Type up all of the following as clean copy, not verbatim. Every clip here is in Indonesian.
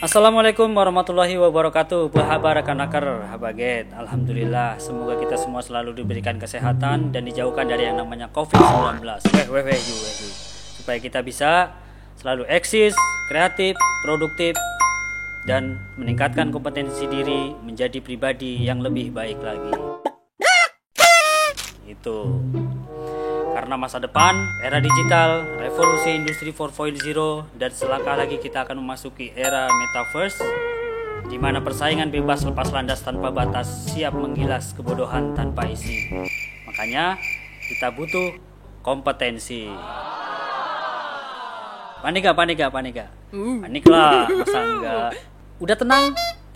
Assalamualaikum warahmatullahi wabarakatuh. Bahabarakanaker habaget. Alhamdulillah, semoga kita semua selalu diberikan kesehatan dan dijauhkan dari yang namanya COVID-19. Supaya kita bisa selalu eksis, kreatif, produktif, dan meningkatkan kompetensi diri menjadi pribadi yang lebih baik lagi. Itu. Karena masa depan, era digital, revolusi industri 4.0, dan selangkah lagi kita akan memasuki era metaverse, di mana persaingan bebas lepas landas tanpa batas, siap menggilas kebodohan tanpa isi. Makanya kita butuh kompetensi. Panik gak? Panik lah, masa enggak? Udah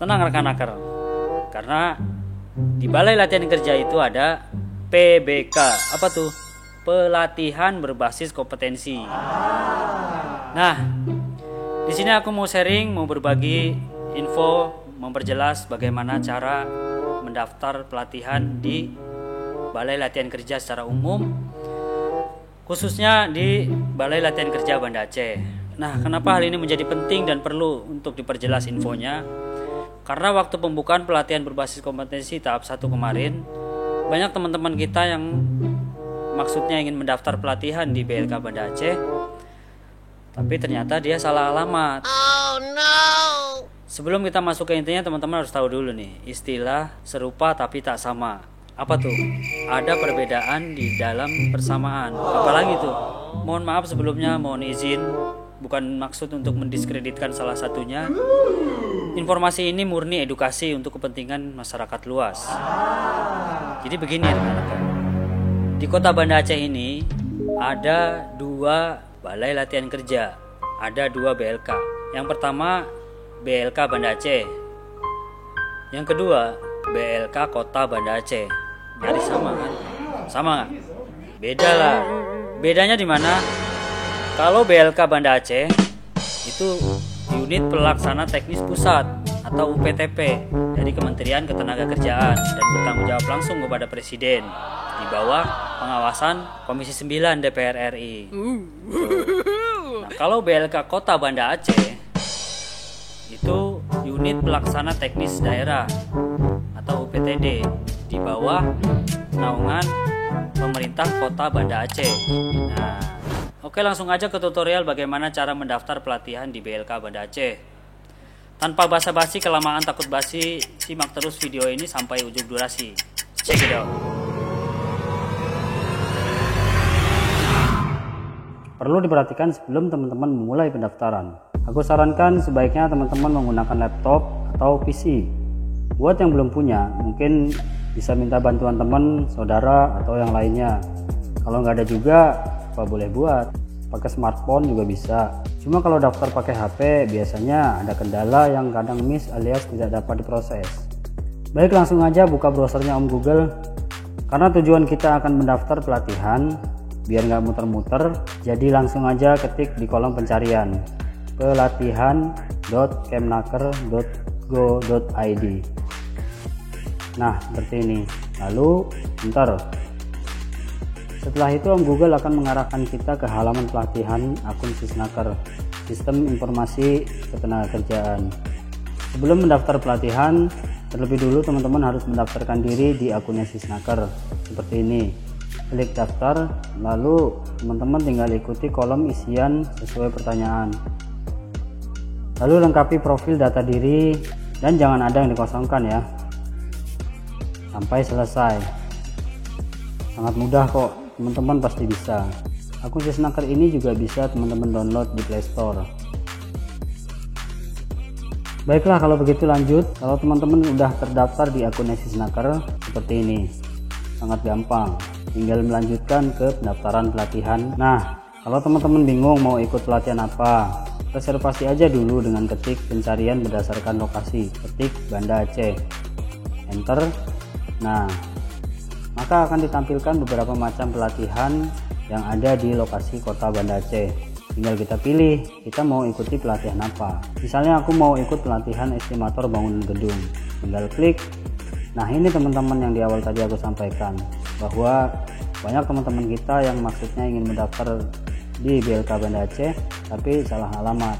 tenang rekan-rekan. Karena di Balai Latihan Kerja itu ada PBK. Apa tuh? Pelatihan berbasis kompetensi. Nah, di sini aku mau sharing, mau berbagi info, memperjelas bagaimana cara mendaftar pelatihan di Balai Latihan Kerja secara umum, khususnya di Balai Latihan Kerja Banda Aceh. Nah, kenapa hal ini menjadi penting dan perlu untuk diperjelas infonya? Karena waktu pembukaan pelatihan berbasis kompetensi tahap 1 kemarin, banyak teman-teman kita yang maksudnya ingin mendaftar pelatihan di BLK Banda Aceh, tapi ternyata dia salah alamat. Oh no. Sebelum kita masuk ke intinya, teman-teman harus tahu dulu nih, istilah serupa tapi tak sama. Apa tuh? Ada perbedaan di dalam persamaan. Apalagi tuh? Mohon maaf sebelumnya, mohon izin, bukan maksud untuk mendiskreditkan salah satunya. Informasi ini murni edukasi untuk kepentingan masyarakat luas. Jadi begini rekan-rekan. Di kota Banda Aceh ini ada 2 balai latihan kerja, ada 2 BLK. Yang pertama BLK Banda Aceh, yang kedua BLK Kota Banda Aceh. Jadi sama kan? Sama nggak? Beda lah. Bedanya di mana? Kalau BLK Banda Aceh itu unit pelaksana teknis pusat atau UPTP dari Kementerian Ketenagakerjaan dan bertanggung jawab langsung kepada Presiden di bawah pengawasan Komisi 9 DPR RI. Nah, kalau BLK Kota Banda Aceh itu unit pelaksana teknis daerah atau UPTD di bawah naungan pemerintah Kota Banda Aceh. Nah, oke, langsung aja ke tutorial bagaimana cara mendaftar pelatihan di BLK Banda Aceh. Tanpa basa-basi, kelamaan takut basi, simak terus video ini sampai ujung durasi. Check it out. Perlu diperhatikan sebelum teman-teman memulai pendaftaran. Aku sarankan sebaiknya teman-teman menggunakan laptop atau PC. Buat yang belum punya, mungkin bisa minta bantuan teman, saudara, atau yang lainnya. Kalau nggak ada juga, apa boleh buat. Pakai smartphone juga bisa. Cuma kalau daftar pakai HP biasanya ada kendala yang kadang miss alias tidak dapat diproses. Baik, langsung aja buka browsernya Om Google. Karena tujuan kita akan mendaftar pelatihan, biar nggak muter-muter, jadi langsung aja ketik di kolom pencarian pelatihan.kemnaker.go.id. Nah, seperti ini. Lalu enter. Setelah itu Om Google akan mengarahkan kita ke halaman pelatihan akun Sisnaker, Sistem Informasi Ketenagakerjaan. Sebelum mendaftar pelatihan, terlebih dulu teman-teman harus mendaftarkan diri di akunnya Sisnaker. Seperti ini. Klik daftar, lalu teman-teman tinggal ikuti kolom isian sesuai pertanyaan. Lalu lengkapi profil data diri dan jangan ada yang dikosongkan ya. Sampai selesai. Sangat mudah kok, teman-teman pasti bisa. Akun Sisnaker ini juga bisa teman-teman download di Play Store. Baiklah, kalau begitu lanjut. Kalau teman-teman udah terdaftar di akun Sisnaker seperti ini, sangat gampang, tinggal melanjutkan ke pendaftaran pelatihan. Nah, kalau teman-teman bingung mau ikut pelatihan apa, reservasi aja dulu dengan ketik pencarian berdasarkan lokasi, ketik Banda Aceh, enter. Nah, maka akan ditampilkan beberapa macam pelatihan yang ada di lokasi Kota Banda Aceh. Tinggal kita pilih, kita mau ikuti pelatihan apa. Misalnya aku mau ikut pelatihan estimator bangunan gedung. Tinggal klik. Nah, ini teman-teman yang di awal tadi aku sampaikan, bahwa banyak teman-teman kita yang maksudnya ingin mendaftar di BLK Banda Aceh tapi salah alamat.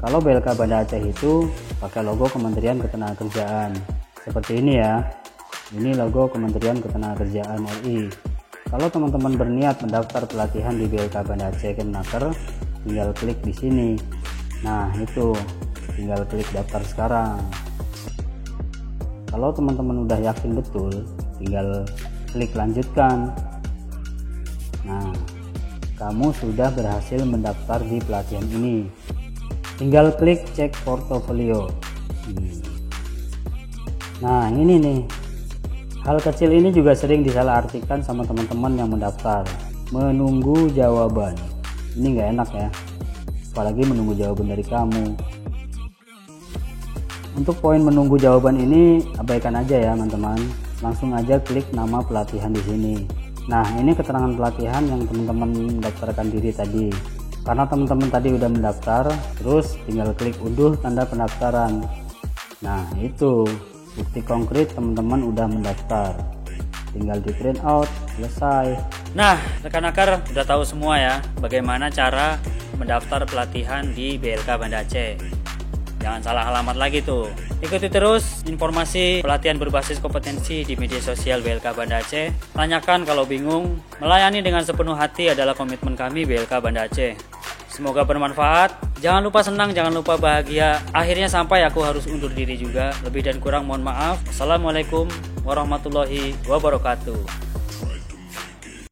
Kalau BLK Banda Aceh itu pakai logo Kementerian Ketenagakerjaan. Seperti ini ya. Ini logo Kementerian Ketenagakerjaan RI. Kalau teman-teman berniat mendaftar pelatihan di BLK Banda Aceh Kemenaker, tinggal klik di sini. Nah, itu tinggal klik daftar sekarang. Kalau teman-teman udah yakin betul, tinggal klik lanjutkan. Nah, kamu sudah berhasil mendaftar di pelatihan ini. Tinggal klik cek portofolio. Nah, ini nih. Hal kecil ini juga sering disalahartikan sama teman-teman yang mendaftar. Menunggu jawaban. Ini nggak enak ya. Apalagi menunggu jawaban dari kamu. Untuk poin menunggu jawaban ini abaikan aja ya teman-teman. Langsung aja klik nama pelatihan di sini. Nah, ini keterangan pelatihan yang teman-teman mendaftarkan diri tadi. Karena teman-teman tadi udah mendaftar, terus tinggal klik unduh tanda pendaftaran. Nah, itu bukti konkret teman-teman udah mendaftar. Tinggal di print out, selesai. Nah, rekan akar udah tahu semua ya bagaimana cara mendaftar pelatihan di BLK Banda Aceh. Jangan salah alamat lagi tuh. Ikuti terus informasi pelatihan berbasis kompetensi di media sosial BLK Banda Aceh. Tanyakan kalau bingung. Melayani dengan sepenuh hati adalah komitmen kami BLK Banda Aceh. Semoga bermanfaat. Jangan lupa senang, jangan lupa bahagia. Akhirnya sampai aku harus undur diri juga. Lebih dan kurang mohon maaf. Assalamualaikum warahmatullahi wabarakatuh.